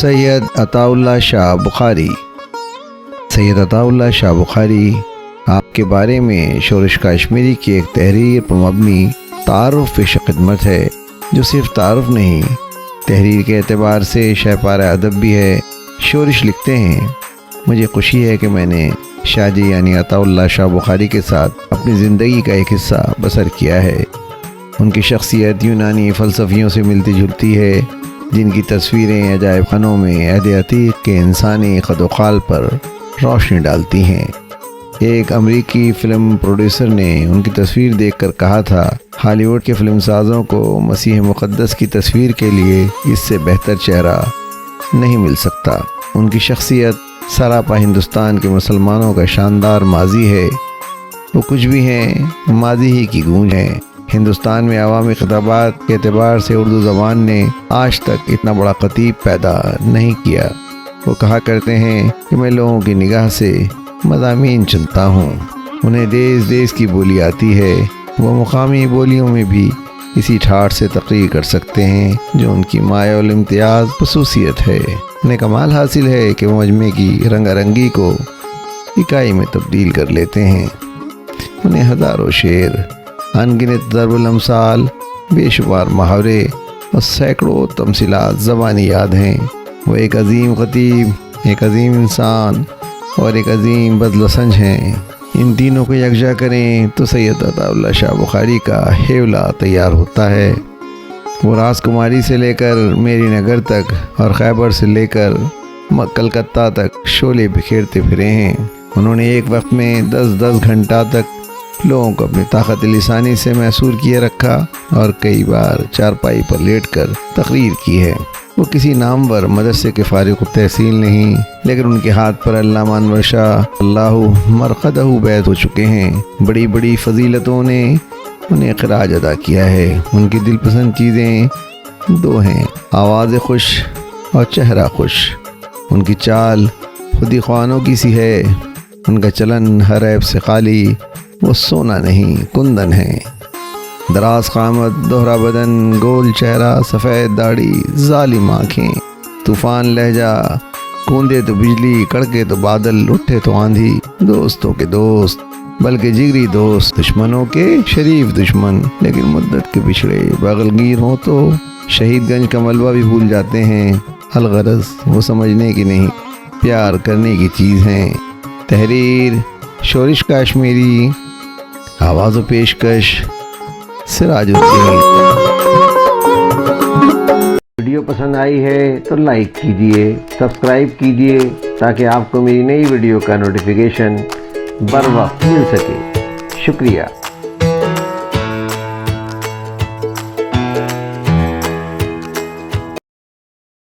سید عطا اللہ شاہ بخاری۔ سید عطا اللہ شاہ بخاری آپ کے بارے میں شورش کشمیری کی ایک تحریر پر مبنی تعارف پیش خدمت ہے، جو صرف تعارف نہیں، تحریر کے اعتبار سے شاہپارہ ادب بھی ہے۔ شورش لکھتے ہیں، مجھے خوشی ہے کہ میں نے شاہ جی یعنی عطا اللہ شاہ بخاری کے ساتھ اپنی زندگی کا ایک حصہ بسر کیا ہے۔ ان کی شخصیت یونانی فلسفیوں سے ملتی جلتی ہے، جن کی تصویریں عجائب خانوں میں عہد عتیق کے انسانی قد و خال پر روشنی ڈالتی ہیں۔ ایک امریکی فلم پروڈیوسر نے ان کی تصویر دیکھ کر کہا تھا، ہالی ووڈ کے فلم سازوں کو مسیح مقدس کی تصویر کے لیے اس سے بہتر چہرہ نہیں مل سکتا۔ ان کی شخصیت سراپا ہندوستان کے مسلمانوں کا شاندار ماضی ہے۔ وہ کچھ بھی ہیں، ماضی ہی کی گونج ہیں۔ ہندوستان میں عوامی خطابات کے اعتبار سے اردو زبان نے آج تک اتنا بڑا خطیب پیدا نہیں کیا۔ وہ کہا کرتے ہیں کہ میں لوگوں کی نگاہ سے مضامین چنتا ہوں، انہیں دیس دیس کی بولی آتی ہے، وہ مقامی بولیوں میں بھی اسی ٹھاٹھ سے تقریر کر سکتے ہیں جو ان کی مایہ الامتیاز خصوصیت ہے۔ انہیں کمال حاصل ہے کہ وہ مجمع کی رنگا رنگی کو اکائی میں تبدیل کر لیتے ہیں۔ انہیں ہزاروں شعر، ان گنت ضرب الامثال، بے شمار محاورے اور سینکڑوں تمثیلات زبانی یاد ہیں۔ وہ ایک عظیم خطیب، ایک عظیم انسان اور ایک عظیم بذل و سنج ہیں۔ ان تینوں کو یکجا کریں تو سید عطا اللہ شاہ بخاری کا حیولہ تیار ہوتا ہے۔ وہ راس کماری سے لے کر میری نگر تک اور خیبر سے لے کر کلکتہ تک شعلے بکھیرتے پھرے ہیں۔ انہوں نے ایک وقت میں 10 گھنٹہ تک لوگوں کو اپنی طاقت لسانی سے محصور کیے رکھا اور کئی بار چارپائی پر لیٹ کر تقریر کی ہے۔ وہ کسی نامور مدرسے کے فارغ التحصیل نہیں، لیکن ان کے ہاتھ پر علامہ انور شاہ اللہ مرقدہ بیت ہو چکے ہیں۔ بڑی بڑی فضیلتوں نے انہیں خراج ادا کیا ہے۔ ان کی دل پسند چیزیں دو ہیں، آواز خوش اور چہرہ خوش۔ ان کی چال خودی خوانوں کی سی ہے، ان کا چلن ہر عیب سے خالی، وہ سونا نہیں کندن ہے۔ دراز قامت، دوہرا بدن، گول چہرہ، سفید داڑھی، ظالم آنکھیں، طوفان لہجہ، کوندے تو بجلی، کڑکے تو بادل، اٹھے تو آندھی، دوستوں کے دوست بلکہ جگری دوست، دشمنوں کے شریف دشمن، لیکن مدت کے پچھڑے بغلگیر ہوں تو شہید گنج کا ملبہ بھی بھول جاتے ہیں۔ الغرض وہ سمجھنے کی نہیں، پیار کرنے کی چیز ہیں۔ تحریر شورش کشمیری، آواز و پیشکش سراج الدین۔ ویڈیو پسند آئی ہے تو لائک کیجئے، سبسکرائب کیجئے تاکہ آپ کو میری نئی ویڈیو کا نوٹیفیکیشن بر وقت مل سکے۔ شکریہ۔